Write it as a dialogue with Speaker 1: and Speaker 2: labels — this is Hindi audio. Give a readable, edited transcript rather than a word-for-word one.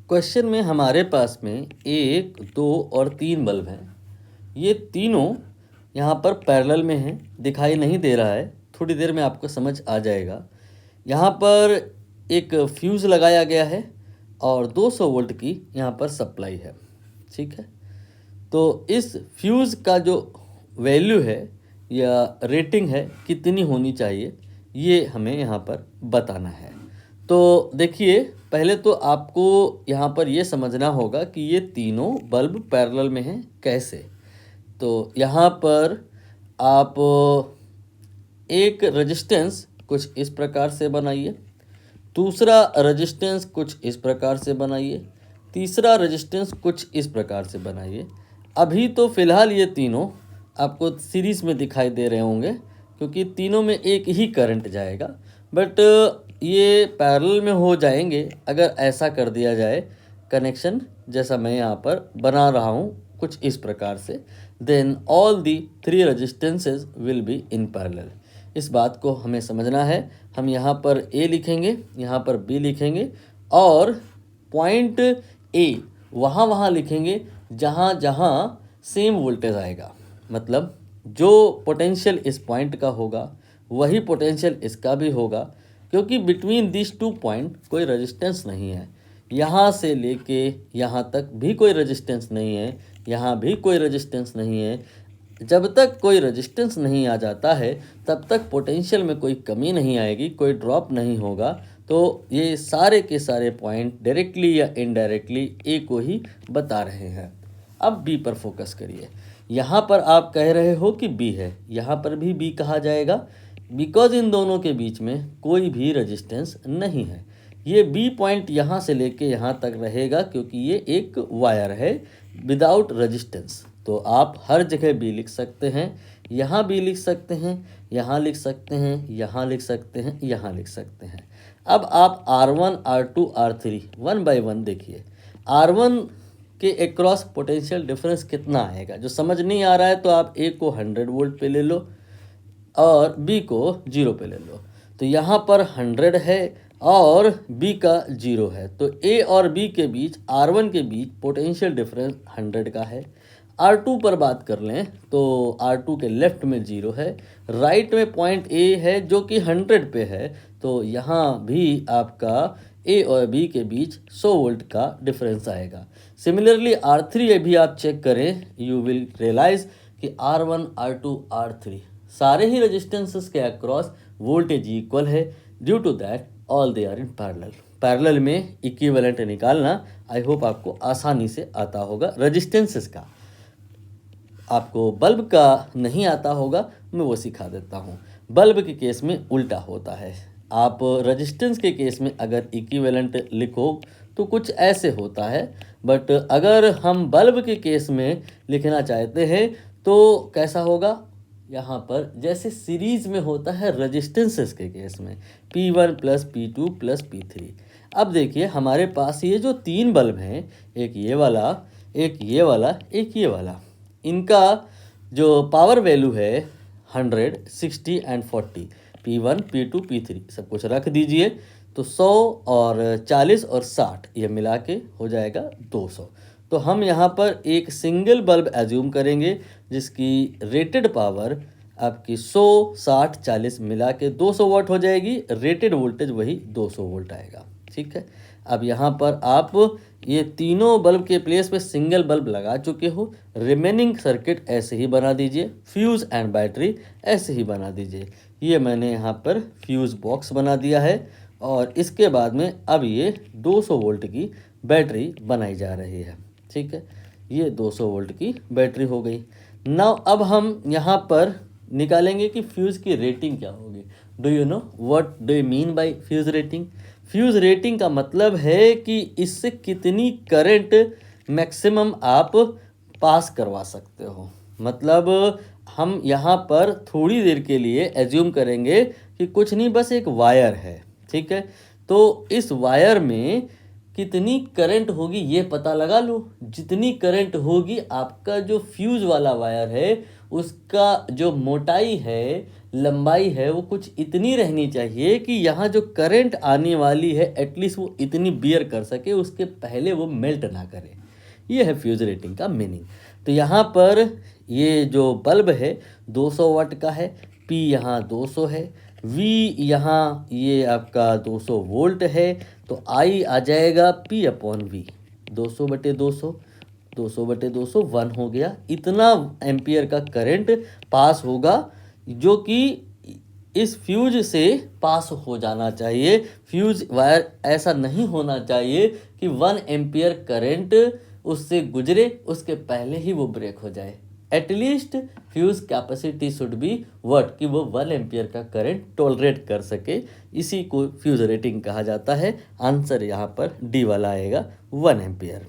Speaker 1: क्वेश्चन में हमारे पास में 1, 2 और 3 बल्ब हैं। ये तीनों यहाँ पर पैरेलल में हैं, दिखाई नहीं दे रहा है, थोड़ी देर में आपको समझ आ जाएगा। यहाँ पर एक फ्यूज़ लगाया गया है और 200 वोल्ट की यहाँ पर सप्लाई है। ठीक है, तो इस फ्यूज़ का जो वैल्यू है या रेटिंग है कितनी होनी चाहिए, ये हमें यहाँ पर बताना है। तो देखिए, पहले तो आपको यहाँ पर ये समझना होगा कि ये तीनों बल्ब पैरेलल में हैं कैसे। तो यहाँ पर आप एक रेजिस्टेंस कुछ इस प्रकार से बनाइए, दूसरा रेजिस्टेंस कुछ इस प्रकार से बनाइए, तीसरा रेजिस्टेंस कुछ इस प्रकार से बनाइए। अभी तो फ़िलहाल ये तीनों आपको सीरीज़ में दिखाई दे रहे होंगे क्योंकि तीनों में एक ही करंट जाएगा, बट ये पैरेलल में हो जाएंगे अगर ऐसा कर दिया जाए कनेक्शन, जैसा मैं यहाँ पर बना रहा हूँ कुछ इस प्रकार से, then all the 3 resistances will be in parallel. इस बात को हमें समझना है। हम यहाँ पर A लिखेंगे, यहाँ पर B लिखेंगे और पॉइंट A वहाँ लिखेंगे जहाँ जहाँ सेम वोल्टेज आएगा। मतलब जो पोटेंशियल इस पॉइंट का होगा वही पोटेंशियल इसका भी होगा, क्योंकि बिटवीन दिस 2 पॉइंट कोई रेजिस्टेंस नहीं है। यहाँ से लेके यहाँ तक भी कोई रेजिस्टेंस नहीं है, यहाँ भी कोई रेजिस्टेंस नहीं है। जब तक कोई रेजिस्टेंस नहीं आ जाता है तब तक पोटेंशियल में कोई कमी नहीं आएगी, कोई ड्रॉप नहीं होगा। तो ये सारे के सारे पॉइंट डायरेक्टली या इनडायरेक्टली ए को ही बता रहे हैं। अब बी पर फोकस करिए। यहाँ पर आप कह रहे हो कि बी है, यहाँ पर भी बी कहा जाएगा बिकॉज इन दोनों के बीच में कोई भी रेजिस्टेंस नहीं है। ये बी पॉइंट यहाँ से लेके यहाँ तक रहेगा क्योंकि ये एक वायर है विदाउट रेजिस्टेंस। तो आप हर जगह बी लिख सकते हैं, यहाँ बी लिख सकते हैं, यहाँ लिख सकते हैं, यहाँ लिख सकते हैं, यहाँ लिख सकते हैं। अब आप R1, R2, R3 one by one देखिए। R1 के अक्रॉस पोटेंशियल डिफरेंस कितना आएगा, जो समझ नहीं आ रहा है तो आप A को 100 वोल्ट पे ले लो और B को 0 पे ले लो। तो यहाँ पर 100 है और B का 0 है, तो A और B के बीच, R1 के बीच पोटेंशियल डिफरेंस 100 का है। R2 पर बात कर लें तो R2 के लेफ्ट में 0 है, राइट में पॉइंट A है जो कि 100 पे है। तो यहाँ भी आपका A और B के बीच 100 वोल्ट का डिफरेंस आएगा। सिमिलरली R3 भी आप चेक करें, यू विल रियलाइज कि R1, R2, R3 सारे ही रेजिस्टेंसेस के अक्रॉस वोल्टेज इक्वल है। Due to that all they are in parallel. Parallel में इक्विवेलेंट निकालना आई होप आपको आसानी से आता होगा। रेजिस्टेंसेस का आपको बल्ब का नहीं आता होगा, मैं वो सिखा देता हूँ। बल्ब के केस में उल्टा होता है। आप रेजिस्टेंस के केस में अगर इक्विवेलेंट लिखो तो कुछ ऐसे होता है, बट अगर हम बल्ब के केस में लिखना चाहते हैं तो कैसा होगा, यहाँ पर जैसे सीरीज में होता है रेजिस्टेंसेस के केस में P1 plus P2 plus P3। अब देखिए हमारे पास ये जो 3 बल्ब हैं, एक ये वाला, एक ये वाला, एक ये वाला, इनका जो पावर वैल्यू है 100, 60 एंड 40, P1, P2, P3 सब कुछ रख दीजिए तो 100 और 40 और 60 ये मिला के हो जाएगा 200। तो हम यहाँ पर एक सिंगल बल्ब एज्यूम करेंगे जिसकी रेटेड पावर आपकी 100, 60, 40 मिला के 200 वाट हो जाएगी। रेटेड वोल्टेज वही 200 वोल्ट आएगा। ठीक है, अब यहाँ पर आप ये तीनों बल्ब के प्लेस पे सिंगल बल्ब लगा चुके हो। रिमेनिंग सर्किट ऐसे ही बना दीजिए, फ्यूज़ एंड बैटरी ऐसे ही बना दीजिए। ये मैंने यहाँ पर फ्यूज़ बॉक्स बना दिया है और इसके बाद में अब ये 200 वोल्ट की बैटरी बनाई जा रही है। ठीक है, ये 200 वोल्ट की बैटरी हो गई। नाउ अब हम यहाँ पर निकालेंगे कि फ्यूज़ की रेटिंग क्या होगी। Do you know what do you mean by fuse rating? Fuse rating का मतलब है कि इससे कितनी करंट मैक्सिमम आप पास करवा सकते हो। मतलब हम यहाँ पर थोड़ी देर के लिए एज्यूम करेंगे कि कुछ नहीं, बस एक वायर है। ठीक है, तो इस वायर में कितनी करंट होगी ये पता लगा लो। जितनी करंट होगी, आपका जो फ्यूज़ वाला वायर है उसका जो मोटाई है, लंबाई है, वो कुछ इतनी रहनी चाहिए कि यहाँ जो करंट आने वाली है एटलीस्ट वो इतनी बियर कर सके, उसके पहले वो मेल्ट ना करे। ये है फ्यूज रेटिंग का मीनिंग। तो यहाँ पर ये जो बल्ब है 200 वाट का है, P यहाँ 200 है, V यहाँ ये आपका 200 वोल्ट है, तो I आ जाएगा P/V, 200/200, 200/200 1 हो गया। इतना एम्पियर का करंट पास होगा जो कि इस फ्यूज से पास हो जाना चाहिए। फ्यूज वायर ऐसा नहीं होना चाहिए कि 1 एम्पियर करंट उससे गुजरे उसके पहले ही वो ब्रेक हो जाए। At least fuse capacity should be what, कि वो 1 एम्पियर का करंट टॉलरेट कर सके। इसी को फ्यूज रेटिंग कहा जाता है। आंसर यहाँ पर डी वाला आएगा, 1 एम्पियर।